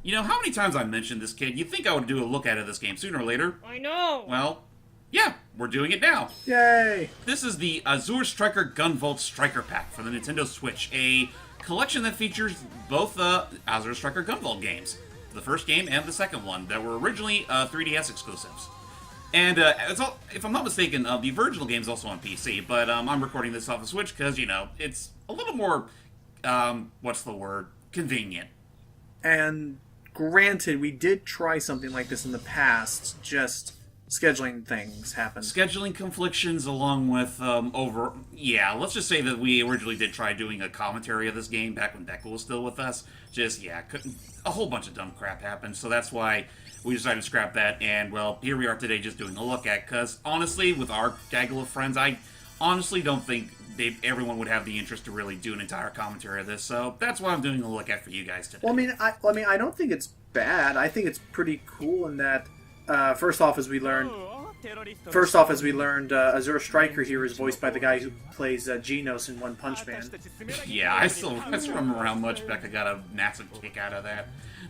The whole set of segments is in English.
You know, how many times I mentioned this kid, you'd think I would do a look at of this game sooner or later. I know! Well, yeah, we're doing it now. Yay! This is the Azure Striker Gunvolt Striker Pack for the Nintendo Switch, a collection that features both the Azure Striker Gunvolt games, the first game and the second one, that were originally 3DS exclusives. And if I'm not mistaken, the original game is also on PC, but I'm recording this off the Switch because, you know, it's a little more, what's the word, convenient. And granted, we did try something like this in the past, just scheduling things happened. Scheduling conflictions along with, let's just say that we originally did try doing a commentary of this game back when Becca was still with us. A whole bunch of dumb crap happened, so that's why we decided to scrap that, and, well, here we are today just doing a look at, because, honestly, with our gaggle of friends, I honestly don't think everyone would have the interest to really do an entire commentary of this, so that's why I'm doing a look at for you guys today. Well, I don't think it's bad. I think it's pretty cool in that, first off, as we learned, Azure Striker here is voiced by the guy who plays Genos in One Punch Man. Yeah, I still remember how much Becca got a massive kick out of that.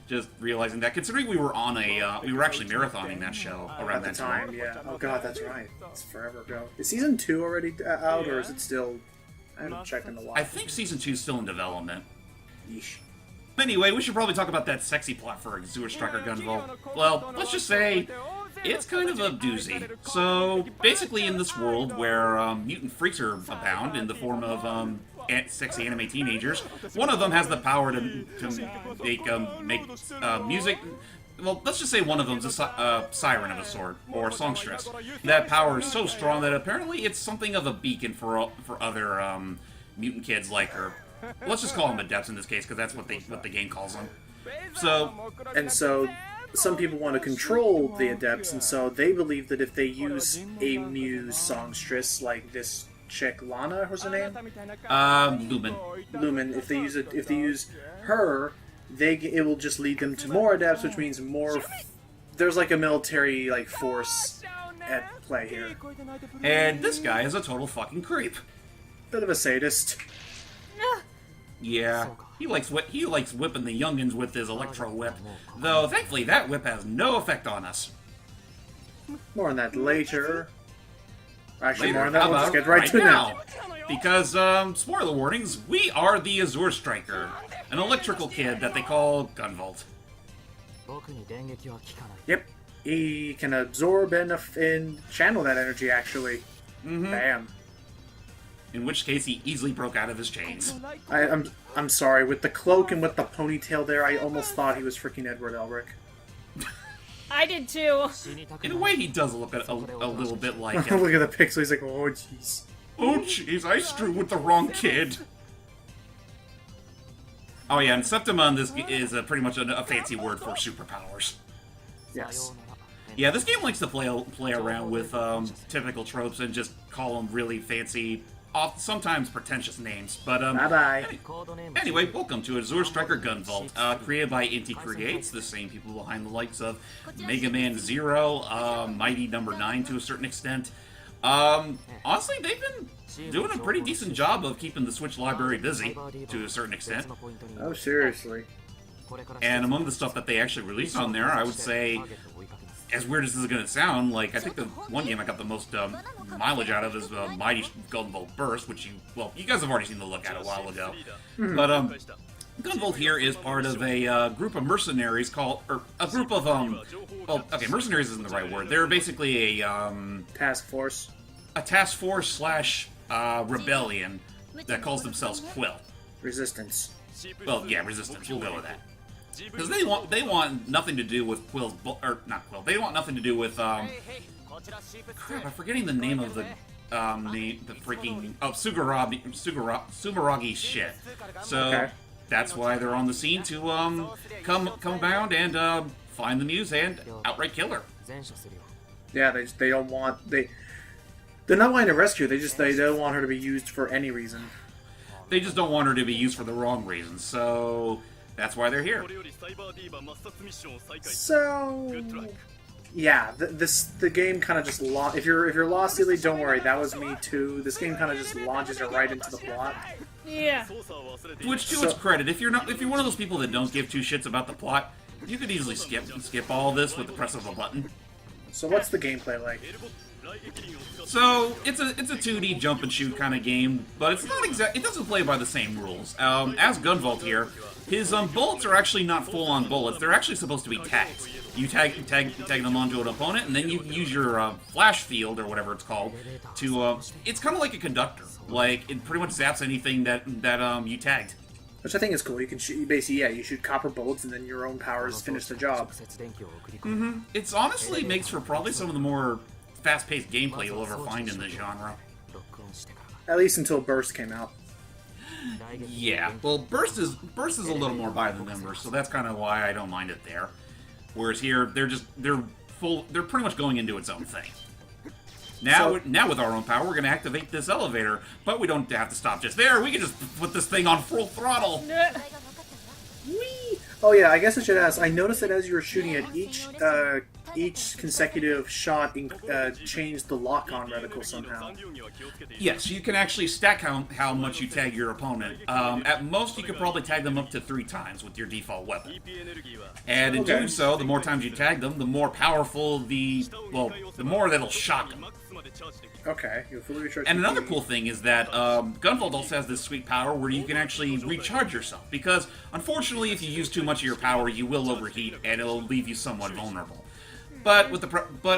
Just realizing that, considering we were actually marathoning that show around that time. Yeah. Oh god, that's right. It's forever ago. Is Season 2 already out, or is it still... I haven't checked in a while. I think Season 2 is still in development. Yeesh. Anyway, we should probably talk about that sexy plot for Azure Striker Gunvolt. Well, let's just say, it's kind of a doozy. So, basically in this world where mutant freaks are abound in the form of sexy anime teenagers, one of them has the power to make music. Well, let's just say one of them's a siren of a sort, or a songstress. That power is so strong that apparently it's something of a beacon for other mutant kids like her. Let's just call them adepts in this case, because that's what the game calls them. So some people want to control the adepts, and so they believe that if they use a muse songstress like this chick Lana, what's her name? Lumen. Lumen. If they use her, it will just lead them to more adepts, which means more. There's like a military force at play here. And this guy is a total fucking creep. Bit of a sadist. Yeah, he likes whipping the youngins with his electro whip. Though thankfully that whip has no effect on us. More on that later. Actually, Later. more on that. How Let's about get right to now. Because spoiler warnings, we are the Azure Striker, an electrical kid that they call Gunvolt. Yep, he can absorb and channel that energy. Actually, Bam. In which case, he easily broke out of his chains. I'm sorry. With the cloak and with the ponytail there, I almost thought he was freaking Edward Elric. I did too. In a way, he does look a little bit like him. Look at the pixel. He's like, oh jeez. Oh jeez, I strew with the wrong kid. Oh yeah, and Septimon is pretty much a fancy word for superpowers. Yes. Yeah, this game likes to play around with typical tropes and just call them really fancy, sometimes pretentious names. But Bye-bye. Anyway, welcome to Azure Striker Gunvolt, created by Inti Creates, the same people behind the likes of Mega Man Zero, Mighty Number 9 to a certain extent. Honestly, they've been doing a pretty decent job of keeping the Switch library busy, to a certain extent. Oh, seriously. And among the stuff that they actually released on there, I would say, as weird as this is going to sound, I think the one game I got the most mileage out of is Mighty Gunvolt Burst, which you guys have already seen the look at a while ago. But Gunvolt here is part of a group of mercenaries mercenaries isn't the right word. They're basically a Task force. A task force slash rebellion that calls themselves Quill. Resistance. Well, yeah, Resistance. We'll go with that. Because they want nothing to do with Quill's, or not Quill. They want nothing to do with crap. I'm forgetting the name of the freaking Sumeragi shit. So okay. That's why they're on the scene to come bound and find the muse and outright kill her. Yeah, they don't want they're not wanting to rescue. They don't want her to be used for any reason. They just don't want her to be used for the wrong reasons. So that's why they're here. So yeah, the game kind of just if you're lost, Elite, don't worry. That was me too. This game kind of just launches it right into the plot. Yeah. Which, to its credit, if you're one of those people that don't give two shits about the plot, You could easily skip all this with the press of a button. So what's the gameplay like? So it's a 2D jump and shoot kind of game, but it's not it doesn't play by the same rules. As Gunvolt here, his bullets are actually not full-on bullets. They're actually supposed to be tags. You tag them onto an opponent, and then you use your flash field or whatever it's called to. It's kind of like a conductor. Like it pretty much zaps anything that you tagged. Which I think is cool. You can shoot, basically, yeah, you shoot copper bullets, and then your own powers finish the job. It's honestly makes for probably some of the more fast-paced gameplay you'll ever find in this genre. At least until Burst came out. Yeah, well, Burst is a little more by the numbers, so that's kind of why I don't mind it there. Whereas here, they're pretty much going into its own thing. Now with our own power, we're going to activate this elevator, but we don't have to stop just there. We can just put this thing on full throttle. Whee! Oh yeah, I guess I should ask. I noticed that as you were shooting it, each consecutive shot changed the lock-on reticle somehow. Yes, you can actually stack how much you tag your opponent. At most, you could probably tag them up to 3 times with your default weapon. And in doing so, the more times you tag them, the more powerful the more that'll shock them. Okay, you'll fully recharge. And another cool thing is that Gunvolt also has this sweet power where you can actually recharge yourself. Because, unfortunately, if you use too much of your power, you will overheat, and it'll leave you somewhat vulnerable. But with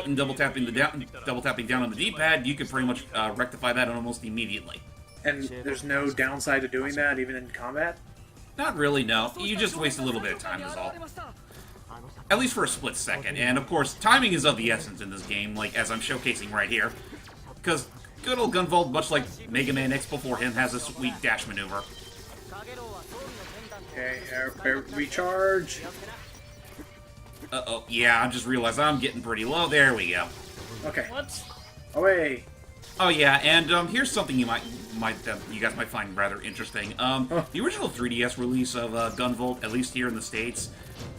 in double tapping down on the D-pad, you can pretty much rectify that almost immediately. And there's no downside to doing that, even in combat? Not really, no. You just waste a little bit of time is all. At least for a split second. And of course, timing is of the essence in this game, like as I'm showcasing right here. Because good old Gunvolt, much like Mega Man X before him, has a sweet dash maneuver. Okay, recharge. Uh-oh, yeah, I just realized I'm getting pretty low. There we go. Okay. What? Away. Oh yeah, and here's something you guys might find rather interesting. The original 3DS release of Gunvolt, at least here in the States,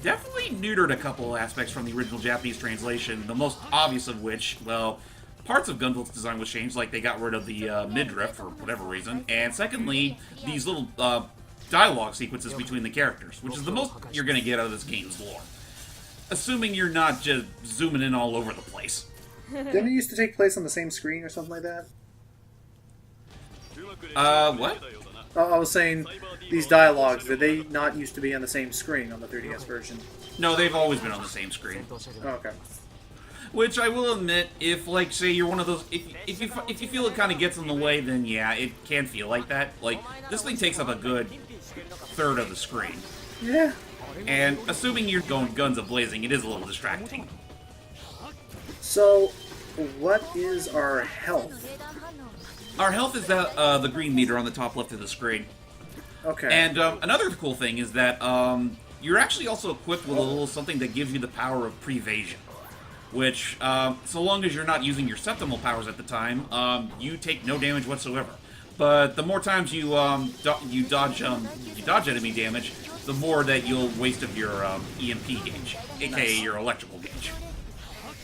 definitely neutered a couple aspects from the original Japanese translation, the most obvious of which, well, parts of Gunvolt's design was changed, like they got rid of the midriff for whatever reason, and secondly, these little dialogue sequences between the characters, which is the most you're going to get out of this game's lore. Assuming you're not just zooming in all over the place. Didn't it used to take place on the same screen or something like that? What? Oh, I was saying, these dialogues, did they not used to be on the same screen on the 3DS version? No, they've always been on the same screen. Oh, okay. Which I will admit, if, like, say you're one of those, if you feel it kind of gets in the way, then yeah, it can feel like that. Like, this thing takes up a good third of the screen. Yeah. And assuming you're going guns a-blazing, it is a little distracting. So, what is our health? Our health is the green meter on the top left of the screen. Okay. And another cool thing is that you're actually also equipped with a little something that gives you the power of prevasion. Which, so long as you're not using your septimal powers at the time, you take no damage whatsoever. But the more times you dodge enemy damage, the more that you'll waste of your EMP gauge, aka your electrical gauge.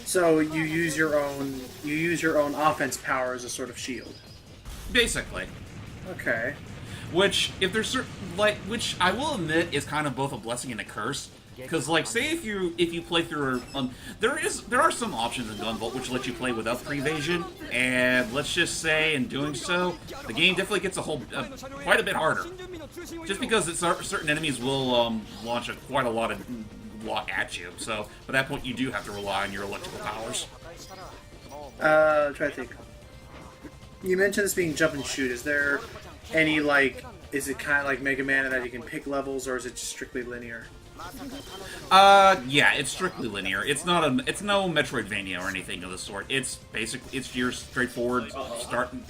So you use your own offense power as a sort of shield. Basically. Okay. Which, if there's which I will admit is kind of both a blessing and a curse. Because, like, say if you play through, there are some options in Gunvolt which let you play without prevasion, and let's just say, in doing so, the game definitely gets quite a bit harder. Just because certain enemies will launch quite a lot at you, so by that point you do have to rely on your electrical powers. Try to think. You mentioned this being jump and shoot. Is there any, like, is it kind of like Mega Man in that you can pick levels, or is it just strictly linear? Yeah, it's strictly linear. It's no Metroidvania or anything of the sort. It's your straightforward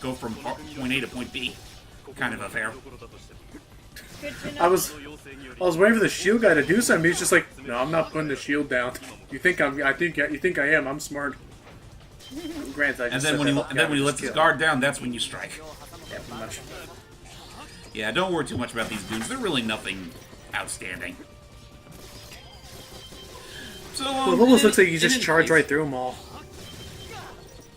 go from point A to point B kind of affair. Good to know. I was waiting for the shield guy to do something. He's just like, no, I'm not putting the shield down. You think I am. I'm smart. Granted, I just And then when he lets his guard down, that's when you strike. Yeah, pretty much. Yeah, don't worry too much about these dudes. They're really nothing outstanding. So, Well, it almost looks like you just charge right through them all.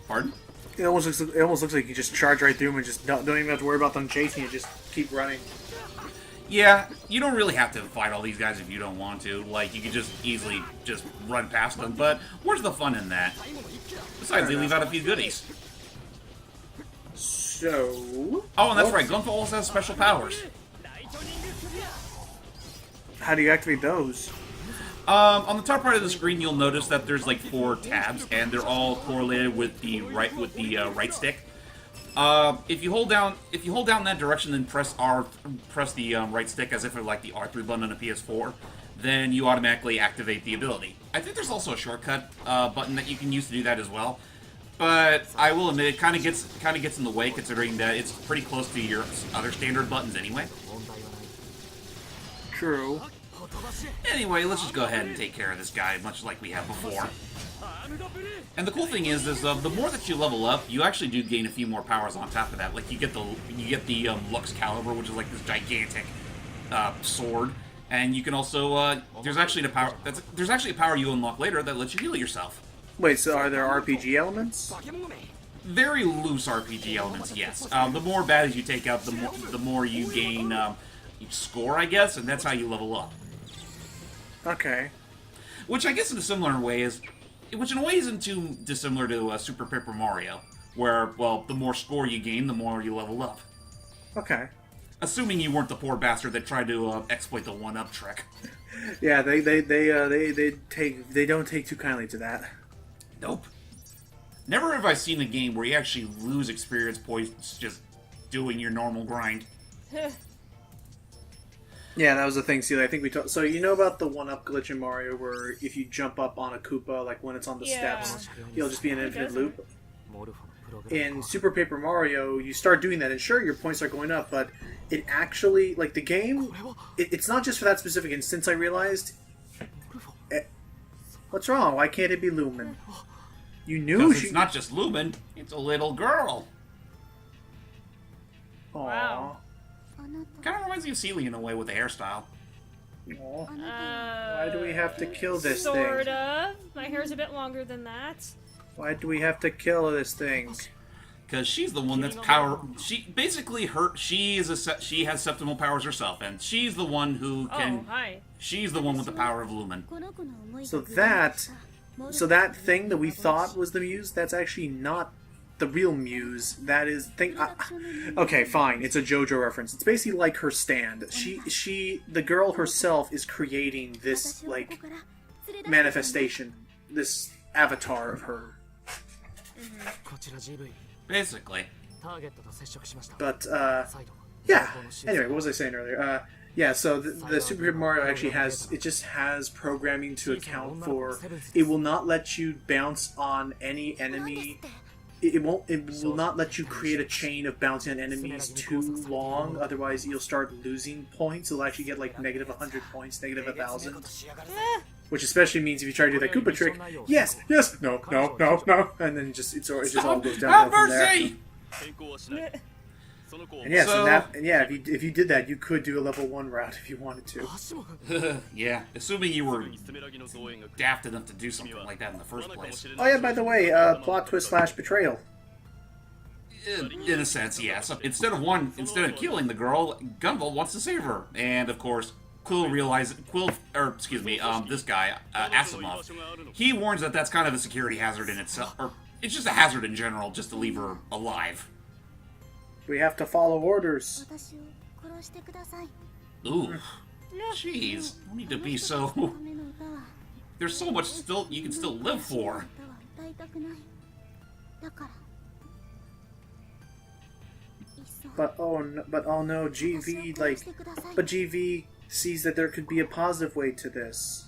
Pardon? It almost looks like you just charge right through them and just don't even have to worry about them chasing you. Just keep running. Yeah, you don't really have to fight all these guys if you don't want to. Like, you could just easily just run past them, but where's the fun in that? Besides, they leave out a few goodies. So... Oh, and that's right, Gunvolt also has special powers. How do you activate those? On the top part of the screen, you'll notice that there's like 4 tabs, and they're all correlated with the right stick. If you hold down that direction, then press the right stick as if it were like the R3 button on a PS4, then you automatically activate the ability. I think there's also a shortcut button that you can use to do that as well. But I will admit, it kind of gets in the way, considering that it's pretty close to your other standard buttons anyway. True. Anyway, let's just go ahead and take care of this guy, much like we have before. And the cool thing is the more that you level up, you actually do gain a few more powers on top of that. Like you get the Lux Caliber, which is like this gigantic sword, and you can also there's actually a power you unlock later that lets you heal yourself. Wait, so are there RPG elements? Very loose RPG elements, yes. The more baddies you take out, the more you gain score, I guess, and that's how you level up. Okay. Which I guess in a similar way which in a way isn't too dissimilar to Super Paper Mario, where, well, the more score you gain, the more you level up. Okay. Assuming you weren't the poor bastard that tried to exploit the one-up trick. Yeah, they don't take too kindly to that. Nope. Never have I seen a game where you actually lose experience points just doing your normal grind. Yeah, that was the thing, see, I think we talked... So you know about the one-up glitch in Mario where if you jump up on a Koopa, like when it's on the steps, it'll just be an infinite loop? In Super Paper Mario, you start doing that, and sure, your points are going up, but it actually... Like, the game... It's not just for that specific instance, I realized. What's wrong? Why can't it be Lumen? You knew Because it's not just Lumen, it's a little girl. Aww. Wow. Kind of reminds me of Celia in a way with the hairstyle. Aww. Why do we have to kill this thing? Sort of. My hair's a bit longer than that. Why do we have to kill this thing? Because she's the one that's She basically she has septimal powers herself, and she's the one who can. Oh, hi. She's the one with the power of Lumen. So that thing that we thought was the Muse, that's actually not the real Muse. That is okay, fine. It's a JoJo reference. It's basically like her stand. The girl herself is creating this like manifestation, this avatar of her. Basically. But yeah. Anyway, what was I saying earlier? Yeah, so the Super Paper Mario actually has programming to account for. It will not let you bounce on any enemy. It will not let you create a chain of bouncing on enemies too long, otherwise you'll start losing points. You'll actually get like negative 100 points, negative 1,000. Which especially means if you try to do that Koopa trick, yes, no, and then it just all goes down from there. And yes, So- if you did that, you could do a level 1 route if you wanted to. Yeah, assuming you were daft enough to do something like that in the first place. Oh yeah, by the way, plot twist / betrayal. In a sense, yes. Instead of killing the girl, Gunvolt wants to save her, and of course, this guy, Asimov, he warns that that's kind of a security hazard in itself, or it's just a hazard in general, just to leave her alive. We have to follow orders. Ooh, jeez, don't need to be so. There's so much you can still live for. But oh no, GV sees that there could be a positive way to this.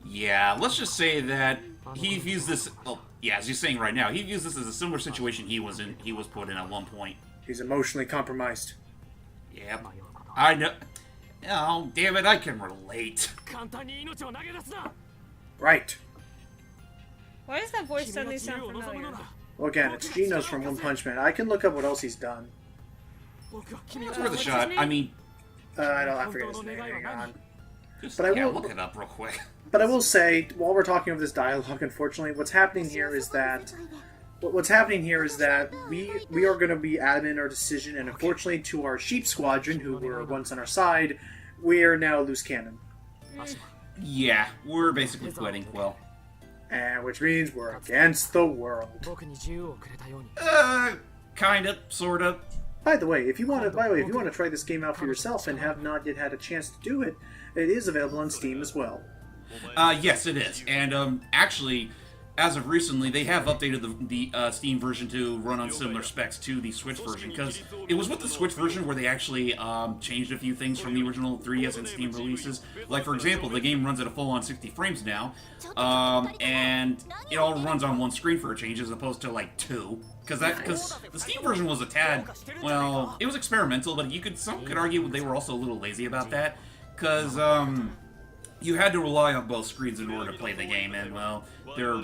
Yeah, let's just say that he views this. Oh, yeah, as you're saying right now, he views this as a similar situation he was put in at one point. He's emotionally compromised. Yep, I know. Oh, damn it, I can relate. Right. Why does that voice suddenly sound familiar? Well, again, it's Geno's from One Punch Man. I can look up what else he's done. It's worth a shot. I mean, I forget his name. Hang on. but I will look it up real quick. But I will say, while we're talking over this dialogue, unfortunately, what's happening here is that what's happening here is that we are going to be admin our decision, and unfortunately to our sheep squadron, who were once on our side, we are now loose cannon. Yeah, we're basically quitting Quill. And which means we're against the world. Kinda, sorta. By the way, if you want to try this game out for yourself and have not yet had a chance to do it, it is available on Steam as well. Yes, it is. And, actually, as of recently, they have updated the Steam version to run on similar specs to the Switch version, because it was with the Switch version where they actually changed a few things from the original 3DS and Steam releases. Like, for example, the game runs at a full-on 60 frames now, and it all runs on one screen for a change as opposed to, like, two. Because the Steam version was a tad, well, it was experimental, but some could argue they were also a little lazy about that, because, you had to rely on both screens in order to play the game, and, well, their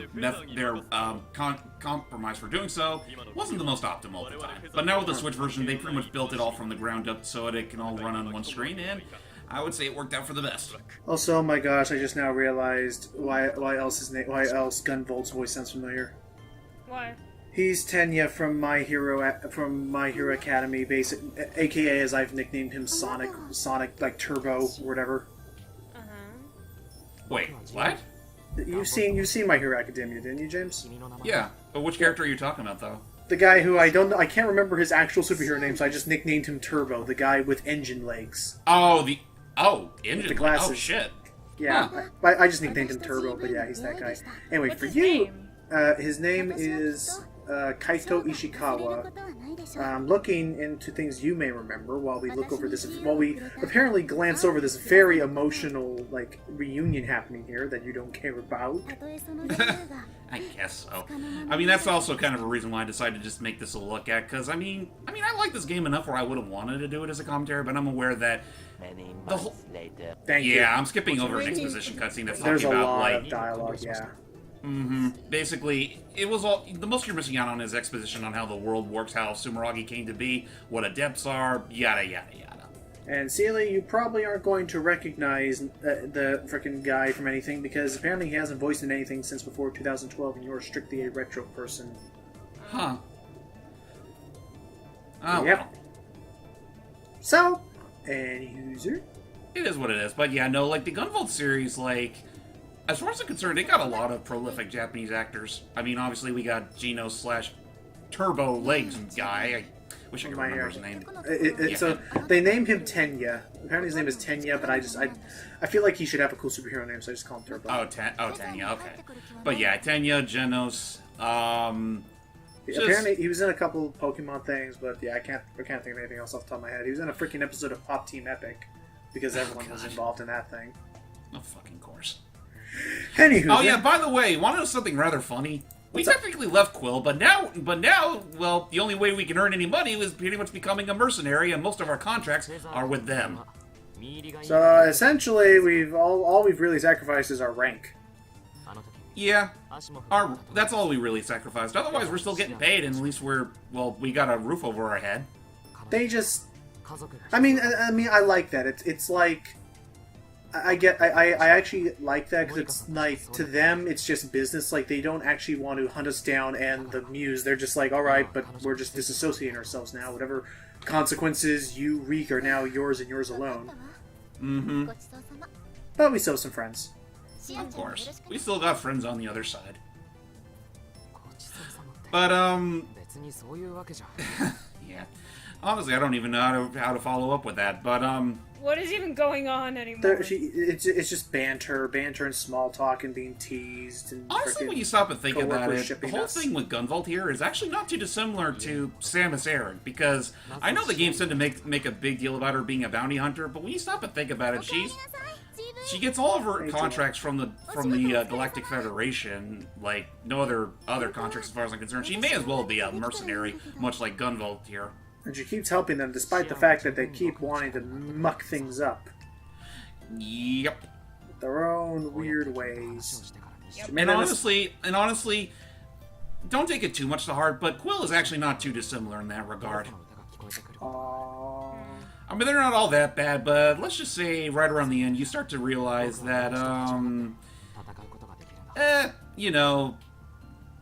compromise for doing so wasn't the most optimal at the time. But now with the Switch version, they pretty much built it all from the ground up so that it can all run on one screen, and I would say it worked out for the best. Also, oh my gosh, I just now realized why else Gunvolt's voice sounds familiar. Why? He's Tenya from My Hero Academy, aka as I've nicknamed him Sonic like Turbo or whatever. Wait, what? You've seen My Hero Academia, didn't you, James? Yeah, but which character are you talking about, though? The guy who I can't remember his actual superhero name, so I just nicknamed him Turbo, the guy with engine legs. Engine with the glasses. Oh, shit. Yeah, huh. I just nicknamed him Turbo, but yeah, he's that guy. Anyway, What's for his you, name? his name is Kaito Ishikawa. Looking into things you may remember while we look over this, while we apparently glance over this very emotional, like, reunion happening here that you don't care about. I guess so. I mean, that's also kind of a reason why I decided to just make this a look at, because, I mean, I like this game enough where I would have wanted to do it as a commentary, but I'm aware that the whole... Thank you. Yeah, I'm skipping over an exposition cutscene that's There's talking a about, lot like... of dialogue, yeah. Basically, it was all... The most you're missing out on is exposition on how the world works, how Sumeragi came to be, what adepts are, yada yada yada. And Sealy, you probably aren't going to recognize the frickin' guy from anything, because apparently he hasn't voiced in anything since before 2012, and you're strictly a retro person. Huh. Oh, Yep. well. So, any user? It is what it is, but yeah, no, like, the Gunvolt series, like... As far as I'm concerned, they got a lot of prolific Japanese actors. I mean, obviously, we got Geno/Turbo Legs guy. I wish I could remember his name. Yeah. So, they named him Tenya. Apparently his name is Tenya, but I feel like he should have a cool superhero name, so I just call him Turbo. Tenya, okay. But yeah, Tenya, Genos, apparently he was in a couple Pokemon things, but yeah, I can't think of anything else off the top of my head. He was in a freaking episode of Pop Team Epic, because everyone was involved in that thing. Oh, fucking course. Anywho, oh yeah, by the way, want to know something rather funny? We technically left Quill, but now, well, the only way we can earn any money is pretty much becoming a mercenary, and most of our contracts are with them. So essentially, all we've really sacrificed is our rank. Yeah, that's all we really sacrificed. Otherwise, we're still getting paid, and at least we got a roof over our head. They just, I mean, I like that. It's like. I actually like that, because it's like, to them, it's just business. Like, they don't actually want to hunt us down and the Muse. They're just like, alright, but we're just disassociating ourselves now. Whatever consequences you wreak are now yours and yours alone. But we still have some friends. Of course. We still got friends on the other side. But, yeah. Honestly, I don't even know how to follow up with that, but, What is even going on anymore? It's just banter and small talk and being teased. And honestly, when you stop and think about it, the whole us. thing with Gunvolt here is actually not too dissimilar to Samus Aran, because I know the games tend to make a big deal about her being a bounty hunter, but when you stop and think about it, she gets all of her contracts from the Galactic Federation, like no other contracts as far as I'm concerned. She may as well be a mercenary, much like Gunvolt here. And she keeps helping them, despite the fact that they keep wanting to muck things up. Yep. With their own weird ways. Yep. And honestly, don't take it too much to heart, but Quill is actually not too dissimilar in that regard. I mean, they're not all that bad, but let's just say right around the end, you start to realize that,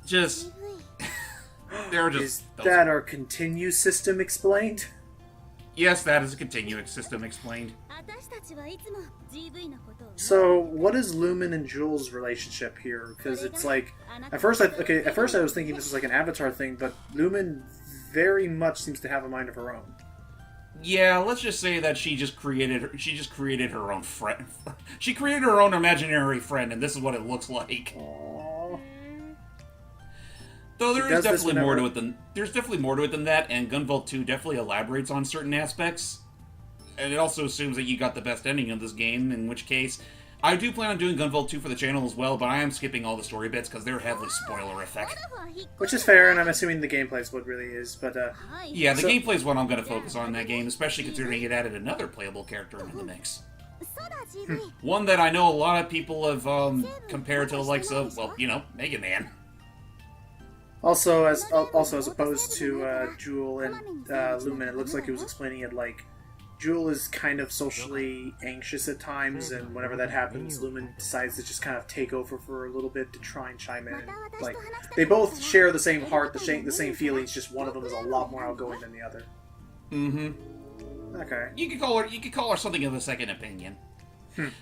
just... There are just Is that our continue system explained? Yes, that is a continuous system explained. So, what is Lumen and Jules' relationship here? Because it's like, at first I was thinking this was like an Avatar thing, but Lumen very much seems to have a mind of her own. Yeah, let's just say that she just created her own friend. She created her own imaginary friend, and this is what it looks like. Aww. Though there's definitely more to it than that, and Gunvolt 2 definitely elaborates on certain aspects. And it also assumes that you got the best ending of this game, in which case, I do plan on doing Gunvolt 2 for the channel as well, but I am skipping all the story bits because they're heavily spoilerific. Which is fair, and I'm assuming the gameplay is what really is, but yeah, the gameplay is what I'm going to focus on in that game, especially considering it added another playable character into the mix. One that I know a lot of people have compared to the likes of, well, you know, Mega Man. Also as opposed to Jewel and Lumen, it looks like it was explaining it like Jewel is kind of socially anxious at times, and whenever that happens, Lumen decides to just kind of take over for a little bit to try and chime in. And, like, they both share the same heart, the same feelings. Just one of them is a lot more outgoing than the other. Mm-hmm. Okay. You could call her something of a second opinion.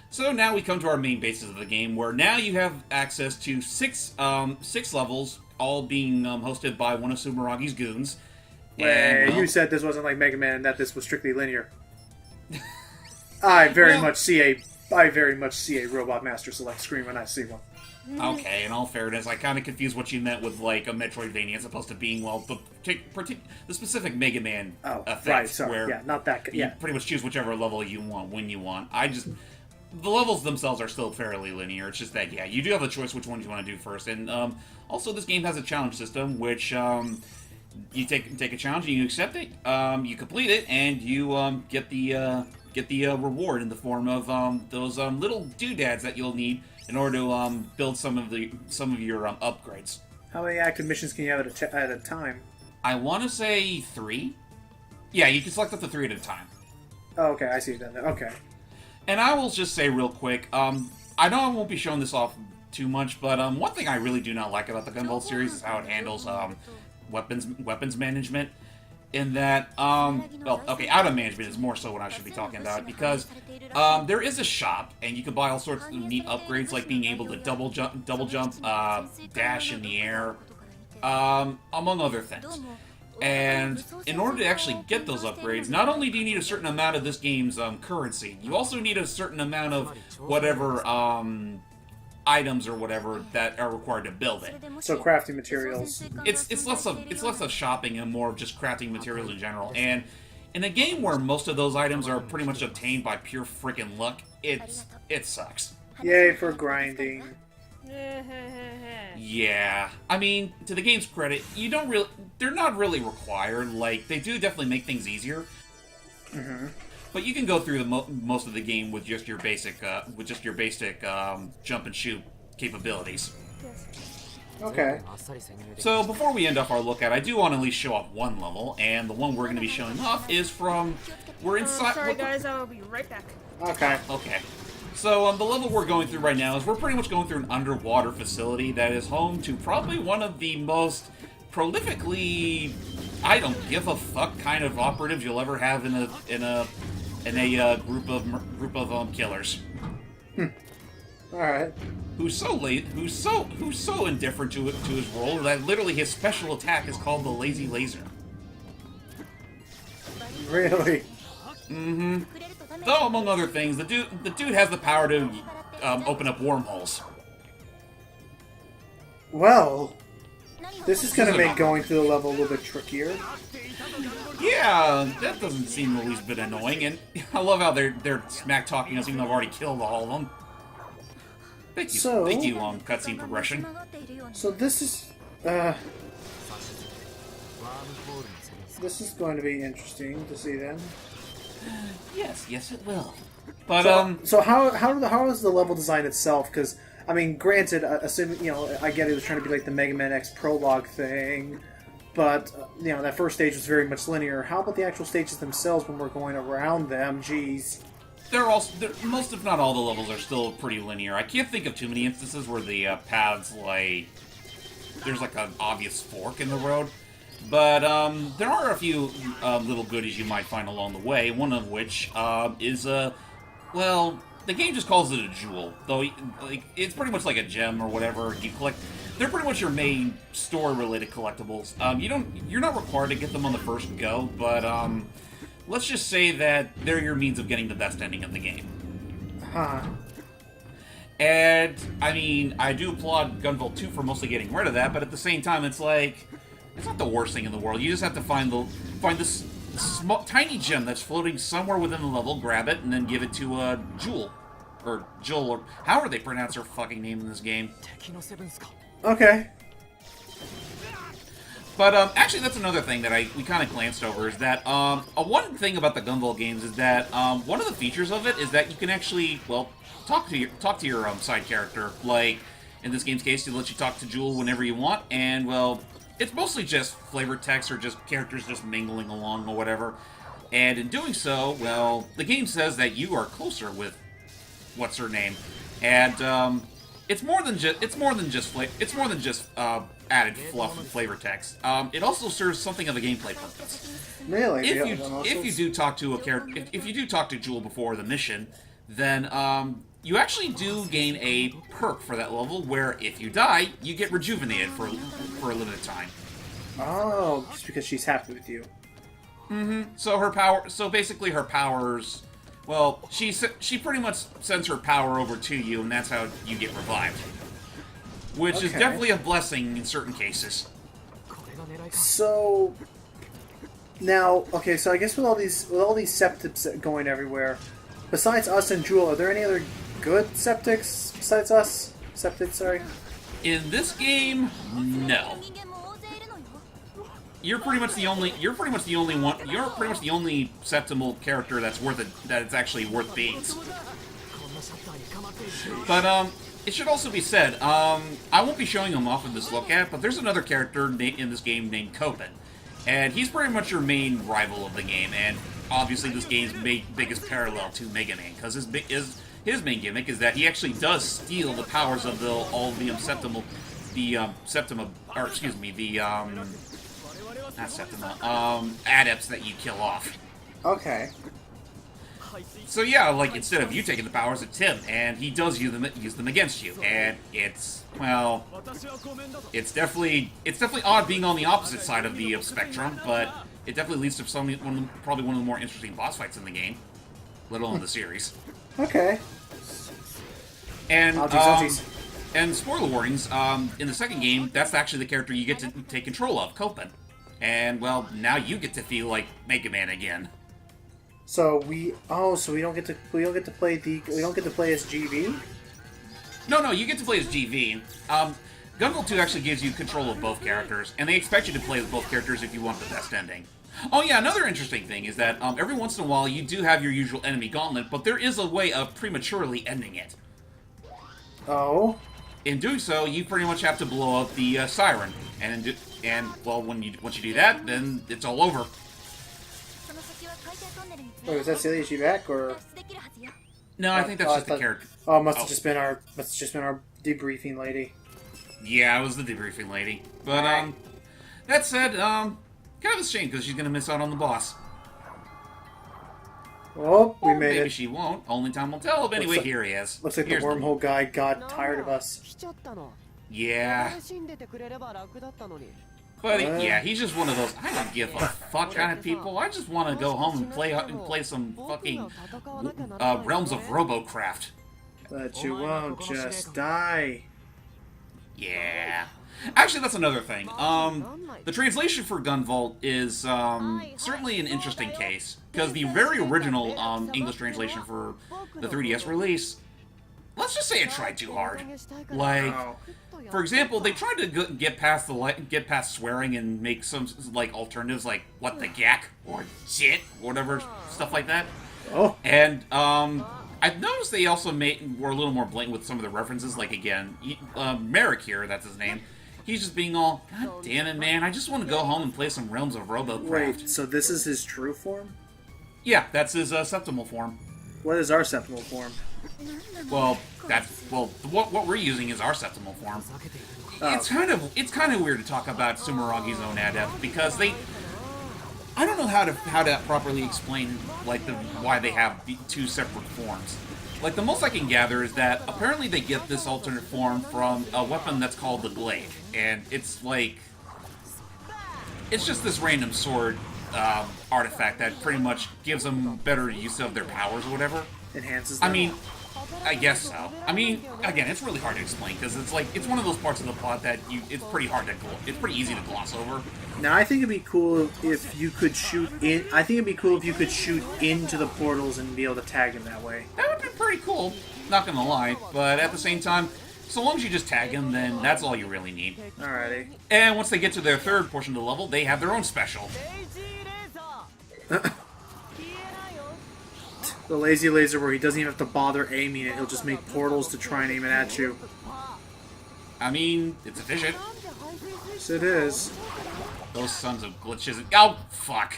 So now we come to our main basis of the game, where now you have access to six levels, all being hosted by one of Sumeragi's goons. Wait, you said this wasn't like Mega Man, and that this was strictly linear. I very much see a Robot Master Select screen when I see one. Okay, in all fairness, I kind of confused what you meant with, like, a Metroidvania as opposed to being, well, the specific Mega Man effect, right, sorry. where yeah, not that. you pretty much choose whichever level you want when you want. The levels themselves are still fairly linear. It's just that, yeah, you do have a choice which one you want to do first. And also, this game has a challenge system, which you take a challenge and you accept it, you complete it, and you get the reward in the form of those little doodads that you'll need in order to build some of your upgrades. How many active missions can you have at a time? I want to say 3. Yeah, you can select up to 3 at a time. Oh, okay, I see then. Okay. And I will just say real quick, I know I won't be showing this off too much, but one thing I really do not like about the Gunvolt series is how it handles weapons management. In that, well, okay, item management is more so what I should be talking about, because there is a shop, and you can buy all sorts of neat upgrades, like being able to double jump, dash in the air, among other things. And in order to actually get those upgrades, not only do you need a certain amount of this game's currency, you also need a certain amount of whatever items or whatever that are required to build it. So crafting materials. It's less of shopping and more of just crafting materials in general. And in a game where most of those items are pretty much obtained by pure freaking luck, it sucks. Yay for grinding. Yeah, I mean, to the game's credit, they're not really required. Like, they do definitely make things easier. Mm-hmm. But you can go through most of the game with just your basic, jump and shoot capabilities. Okay. So before we end off our look at, I do want to at least show off one level, and the one we're going to be showing off is from. We're inside. Sorry guys, I will be right back. Okay. Okay. So the level we're going through right now is we're pretty much going through an underwater facility that is home to probably one of the most prolifically, I don't give a fuck kind of operatives you'll ever have in a group of killers. All right. Who's so indifferent to his role that literally his special attack is called the Lazy Laser. Really? Mm-hmm. Though, among other things, the dude has the power to open up wormholes. Well, this is going to make going through the level a little bit trickier. Yeah, that doesn't seem the least bit annoying, and I love how they're smack talking us even though I've already killed all of them. Thank you, cutscene progression. So this is going to be interesting to see then. Yes, it will. But so how is the level design itself? Because I mean, granted, assuming I get it was trying to be like the Mega Man X prologue thing, but that first stage was very much linear. How about the actual stages themselves when we're going around them? Jeez. Most, if not all, the levels are still pretty linear. I can't think of too many instances where the paths, like, there's like an obvious fork in the road. But there are a few little goodies you might find along the way, one of which is, well, the game just calls it a jewel, though like, it's pretty much like a gem or whatever you collect. They're pretty much your main story-related collectibles. You're not required to get them on the first go, but let's just say that they're your means of getting the best ending of the game. Huh. And, I mean, I do applaud Gunvolt 2 for mostly getting rid of that, but at the same time, it's like, it's not the worst thing in the world. You just have to find this small, tiny gem that's floating somewhere within the level, grab it, and then give it to Jewel. Or Joel, or however they pronounce her fucking name in this game. Okay. But, actually, that's another thing that we kind of glanced over, is that, one thing about the Gunvolt games is that, one of the features of it is that you can actually, well, talk to your side character. Like, in this game's case, it lets you talk to Jewel whenever you want, and, well, it's mostly just flavored text or just characters just mingling along or whatever. And in doing so, well, the game says that you are closer with what's her name, and it's more than just added fluff and flavor text. It also serves something of a gameplay purpose. Really? If you do talk to a character, if you do talk to Jewel before the mission, then you actually do gain a perk for that level, where if you die, you get rejuvenated for a limited time. Oh, just because she's happy with you. Mm-hmm. So basically her powers, well, she pretty much sends her power over to you, and that's how you get revived. Which is definitely a blessing in certain cases. So now, okay, so I guess with all these septics going everywhere, besides us and Jewel, are there any other good septics besides us? Septics, sorry. In this game, no. You're pretty much the only one. You're pretty much the only septimal character that's actually worth being. But it should also be said, I won't be showing him off in this look at, but there's another character in this game named Copen, and he's pretty much your main rival of the game, and obviously this game's biggest parallel to Mega Man, because his main gimmick is that he actually does steal the powers of all the adepts that you kill off. Okay. So yeah, like, instead of you taking the powers, it's him, and he does use them against you, and it's definitely odd being on the opposite side of the spectrum, but it definitely leads to probably one of the more interesting boss fights in the game, let alone the series. Okay. And and spoiler warnings, in the second game, that's actually the character you get to take control of, Copen. And, well, now you get to feel like Mega Man again. So we don't get to play as GV? No, you get to play as GV. Gunvolt 2 actually gives you control of both characters, and they expect you to play with both characters if you want the best ending. Oh yeah, another interesting thing is that every once in a while you do have your usual enemy gauntlet, but there is a way of prematurely ending it. Oh? In doing so, you pretty much have to blow up the siren, well, once you do that, then it's all over. Wait, was that Celia? Is she back, or? No, I think that's just the character. Oh, it must have just been our debriefing lady. Yeah, it was the debriefing lady. But that said, kind of a shame because she's gonna miss out on the boss. Oh, we made it. Maybe she won't. Only time will tell. But anyway, here he is. Looks like the wormhole guy got tired of us. Yeah. But yeah, he's just one of those I don't give a fuck kind of people. I just want to go home and play some fucking Realms of Robocraft. But you won't just die. Yeah. Actually, that's another thing. The translation for Gunvolt is certainly an interesting case, because the very original English translation for the 3DS release, let's just say it tried too hard. Like, for example, they tried to get past swearing and make some like alternatives, like what the gack or shit, whatever stuff like that. Oh. And I've noticed they also were a little more blatant with some of the references. Like again, Merrick here, that's his name. He's just being all, God damn it, man! I just want to go home and play some Realms of Robocraft. Wait, so this is his true form? Yeah, that's his septimal form. What is our septimal form? Well, what we're using is our septimal form. Oh. It's kind of weird to talk about Sumeragi's own adept because I don't know how to properly explain like why they have the two separate forms. Like the most I can gather is that apparently they get this alternate form from a weapon that's called the glaive, and it's like it's just this random sword artifact that pretty much gives them better use of their powers or whatever. Enhances them? I mean, I guess so. I mean, again, it's really hard to explain because it's like it's one of those parts of the plot that it's pretty easy to gloss over. Now, I think it'd be cool if you could shoot in. I think it'd be cool if you could shoot into the portals and be able to tag them that way. That would be pretty cool, not gonna lie. But at the same time, so long as you just tag them, then that's all you really need. Alrighty. And once they get to their third portion of the level, they have their own special. The lazy laser where he doesn't even have to bother aiming it, he'll just make portals to try and aim it at you. I mean, it's efficient. Yes, it is. Those sons of glitches. Oh, fuck.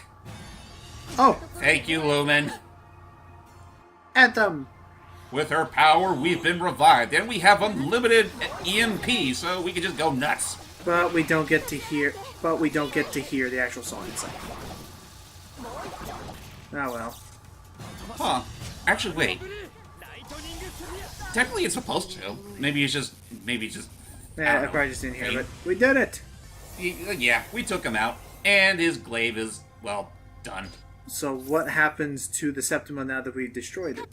Oh! Thank you, Lumen. Anthem! With her power, we've been revived, and we have unlimited EMP, so we can just go nuts. But we don't get to hear the actual song itself. Oh well. Huh. Actually, wait. Technically, it's supposed to. Maybe it's just. Yeah, I probably just didn't hear it. We did it! Yeah, we took him out, and his glaive is, well, done. So what happens to the Septima now that we've destroyed it?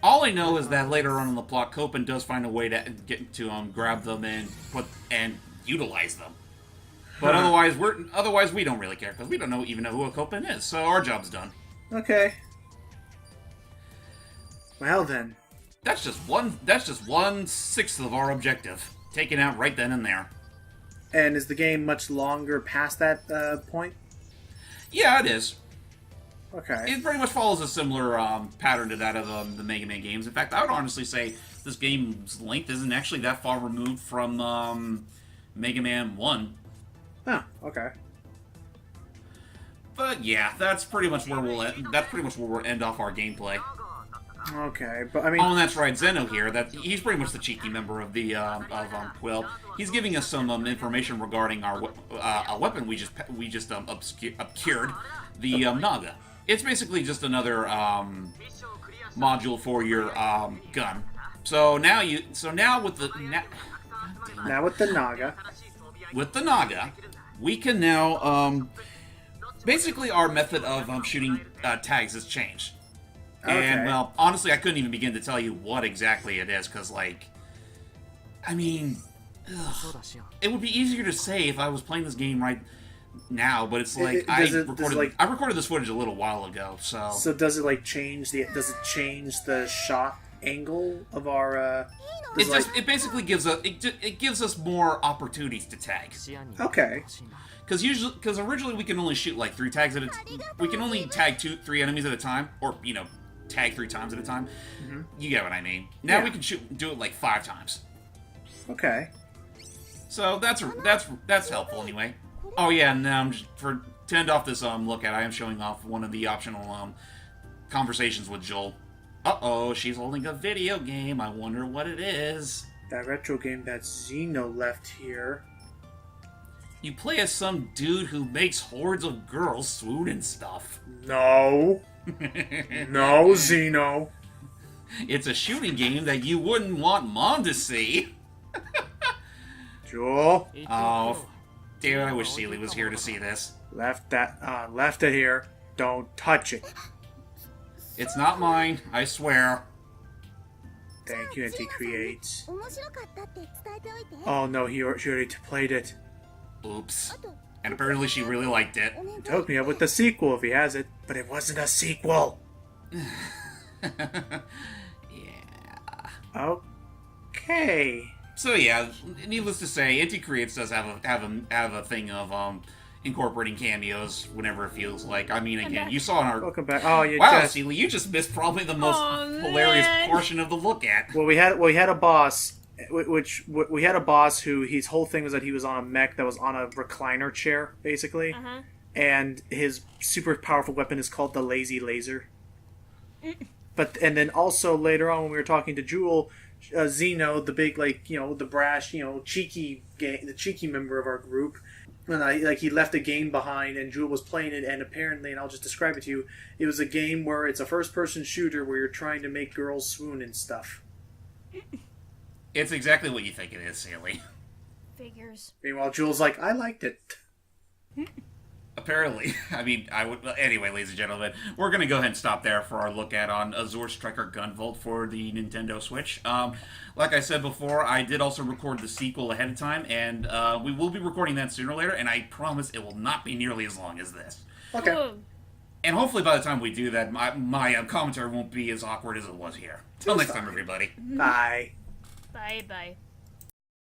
All I know is that later on in the plot, Copen does find a way to get to grab them and utilize them. But otherwise we don't really care because we don't even know who a Copen is. So our job's done. Okay. Well then. That's just 1/6 of our objective, taken out right then and there. And is the game much longer past that point? Yeah, it is. Okay. It pretty much follows a similar pattern to that of the Mega Man games. In fact, I would honestly say this game's length isn't actually that far removed from Mega Man 1. Oh, okay. But yeah, that's pretty much where we'll end off our gameplay. Okay, but I mean... Oh, and that's right, Zeno here. He's pretty much the cheeky member of the Quill. He's giving us some information regarding our a weapon we just obscured, the Naga. It's basically just another module for your gun. Now with the Naga. With the Naga, we can now basically our method of shooting tags has changed. Okay. And, well, honestly, I couldn't even begin to tell you what exactly it is, because, like, I mean, it would be easier to say if I was playing this game right now, but it's like, I recorded this footage a little while ago, so... So does it, like, change the shot angle of our, It basically gives us more opportunities to tag. Okay. Because originally we can only shoot, like, 3 tags at a we can only tag 3 enemies at a time, or, tag 3 times at a time. Mm-hmm. You get what I mean. Now we can do it like 5 times. Okay. So that's helpful anyway. Oh yeah, and now to end off this look at, I am showing off one of the optional conversations with Joel. Uh-oh, she's holding a video game. I wonder what it is. That retro game that Zeno left here. You play as some dude who makes hordes of girls swoon and stuff. No. No, Zeno. It's a shooting game that you wouldn't want Mom to see. Joel. Oh, damn, I wish Seeley was here to see this. Left it here. Don't touch it. It's not mine, I swear. Thank you, NT Creates. Oh no, she already played it. Oops. And apparently she really liked it. He hooked me up with the sequel if he has it, but it wasn't a sequel. Yeah. Okay. So yeah, needless to say, NT Creates does have a thing of incorporating cameos whenever it feels like. I mean, again, you saw in our... Welcome back. Oh, wow, Seeley, you just missed probably the most hilarious portion of the look at. Well, we had a boss... we had a boss who his whole thing was that he was on a mech that was on a recliner chair, basically, and his super powerful weapon is called the Lazy Laser. And then also later on when we were talking to Jewel, Zeno, the big the brash the cheeky member of our group, and he left a game behind, and Jewel was playing it, and apparently, and I'll just describe it to you, it was a game where it's a first-person shooter where you're trying to make girls swoon and stuff. It's exactly what you think it is, Saley. Figures. Meanwhile, Jewel's like, I liked it. Apparently. I mean, I would... Anyway, ladies and gentlemen, we're going to go ahead and stop there for our look at on Azure Striker Gunvolt for the Nintendo Switch. Like I said before, I did also record the sequel ahead of time, and we will be recording that sooner or later, and I promise it will not be nearly as long as this. Okay. Ooh. And hopefully by the time we do that, my commentary won't be as awkward as it was here. Till next time, everybody. Bye. Bye-bye.